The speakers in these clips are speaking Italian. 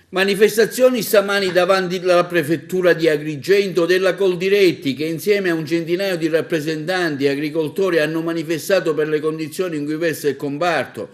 Manifestazioni stamani davanti alla prefettura di Agrigento della Coldiretti, che insieme a un centinaio di rappresentanti agricoltori hanno manifestato per le condizioni in cui versa il comparto.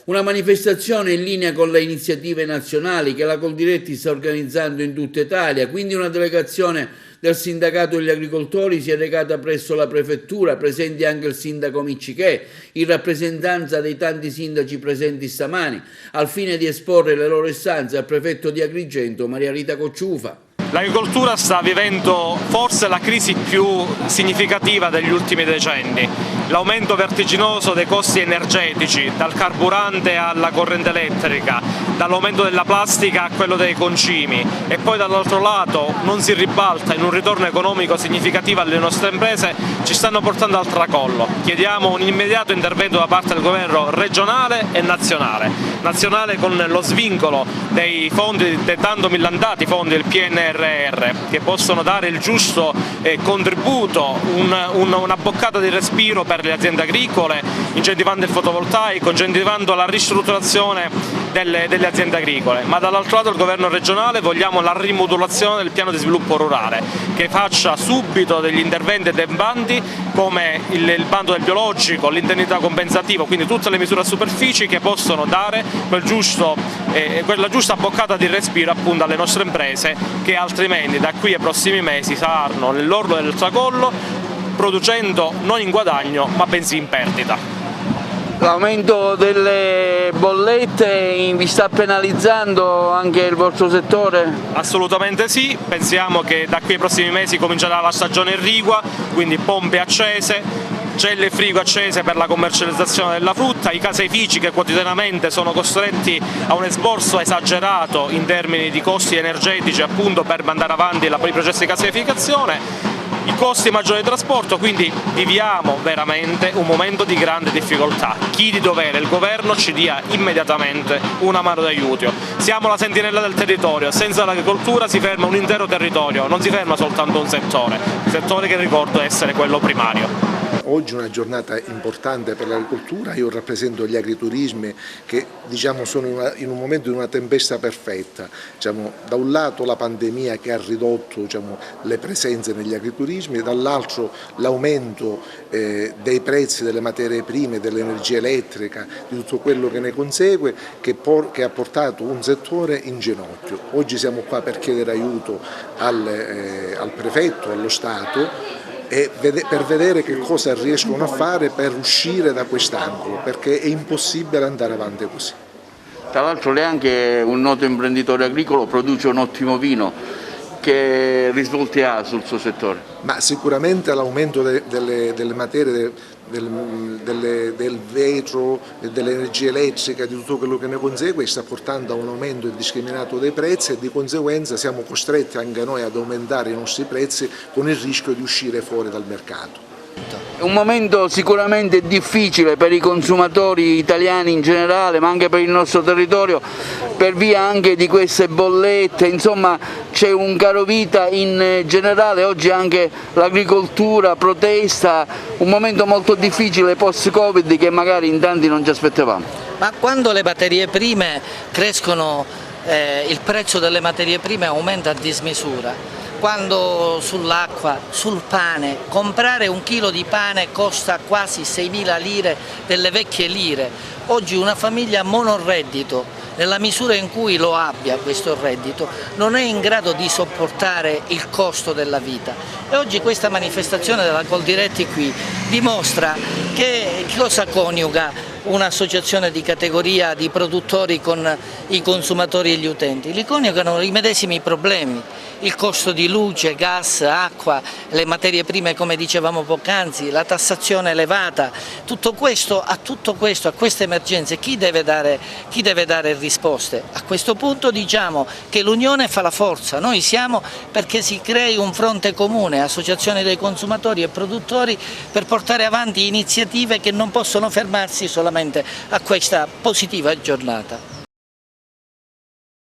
Una manifestazione in linea con le iniziative nazionali che la Coldiretti sta organizzando in tutta Italia, quindi una delegazione del sindacato degli agricoltori si è recata presso la prefettura, presenti anche il sindaco Miccichè, in rappresentanza dei tanti sindaci presenti stamani, al fine di esporre le loro istanze al prefetto di Agrigento, Maria Rita Cocciufa. L'agricoltura sta vivendo forse la crisi più significativa degli ultimi decenni. L'aumento vertiginoso dei costi energetici, dal carburante alla corrente elettrica, dall'aumento della plastica a quello dei concimi, e poi dall'altro lato non si ribalta in un ritorno economico significativo alle nostre imprese, ci stanno portando al tracollo. Chiediamo un immediato intervento da parte del governo regionale e nazionale. Nazionale con lo svincolo dei fondi, dei tanto millandati fondi del PNRR, che possono dare il giusto contributo, una boccata di respiro per le aziende agricole, incentivando il fotovoltaico, incentivando la ristrutturazione delle aziende agricole, ma dall'altro lato il governo regionale vogliamo la rimodulazione del piano di sviluppo rurale, che faccia subito degli interventi e dei bandi come il bando del biologico, l'indennità compensativa, quindi tutte le misure a superficie che possono dare quella giusta boccata di respiro appunto alle nostre imprese, che altrimenti da qui ai prossimi mesi saranno nell'orlo del tracollo, producendo non in guadagno ma bensì in perdita. L'aumento delle bollette vi sta penalizzando anche il vostro settore? Assolutamente sì, pensiamo che da qui ai prossimi mesi comincerà la stagione irrigua, quindi pompe accese, celle e frigo accese per la commercializzazione della frutta, i caseifici che quotidianamente sono costretti a un esborso esagerato in termini di costi energetici appunto per mandare avanti i processi di caseificazione, i costi maggiori di trasporto, quindi viviamo veramente un momento di grande difficoltà. Chi di dovere, il governo, ci dia immediatamente una mano d'aiuto. Siamo la sentinella del territorio, senza l'agricoltura si ferma un intero territorio, non si ferma soltanto un settore, il settore che ricordo essere quello primario. Oggi è una giornata importante per l'agricoltura, io rappresento gli agriturismi che sono in un momento di una tempesta perfetta. Da un lato la pandemia che ha ridotto le presenze negli agriturismi, dall'altro l'aumento dei prezzi delle materie prime, dell'energia elettrica, di tutto quello che ne consegue, che ha portato un settore in ginocchio. Oggi siamo qua per chiedere aiuto al prefetto, allo Stato, e per vedere che cosa riescono a fare per uscire da quest'angolo, perché è impossibile andare avanti così. Tra l'altro lei è anche un noto imprenditore agricolo, produce un ottimo vino. Che risvolti ha sul suo settore? Ma sicuramente l'aumento delle materie, del vetro, dell'energia elettrica, di tutto quello che ne consegue, sta portando a un aumento indiscriminato dei prezzi e di conseguenza siamo costretti anche noi ad aumentare i nostri prezzi con il rischio di uscire fuori dal mercato. È un momento sicuramente difficile per i consumatori italiani in generale, ma anche per il nostro territorio, per via anche di queste bollette, insomma c'è un carovita in generale, oggi anche l'agricoltura protesta, un momento molto difficile post-Covid che magari in tanti non ci aspettavamo. Ma quando le materie prime crescono, il prezzo delle materie prime aumenta a dismisura. Quando sull'acqua, sul pane, comprare un chilo di pane costa quasi 6.000 lire delle vecchie lire. Oggi una famiglia monoreddito, nella misura in cui lo abbia questo reddito, non è in grado di sopportare il costo della vita. E oggi questa manifestazione della Coldiretti qui dimostra che cosa coniuga un'associazione di categoria di produttori con i consumatori e gli utenti. Li coniugano i medesimi problemi, il costo di luce, gas, acqua, le materie prime come dicevamo poc'anzi, la tassazione elevata, a queste emergenze chi deve dare risposte? A questo punto diciamo che l'unione fa la forza, noi siamo perché si crei un fronte comune, associazioni dei consumatori e produttori, per portare avanti iniziative che non possono fermarsi solamente a questa positiva giornata.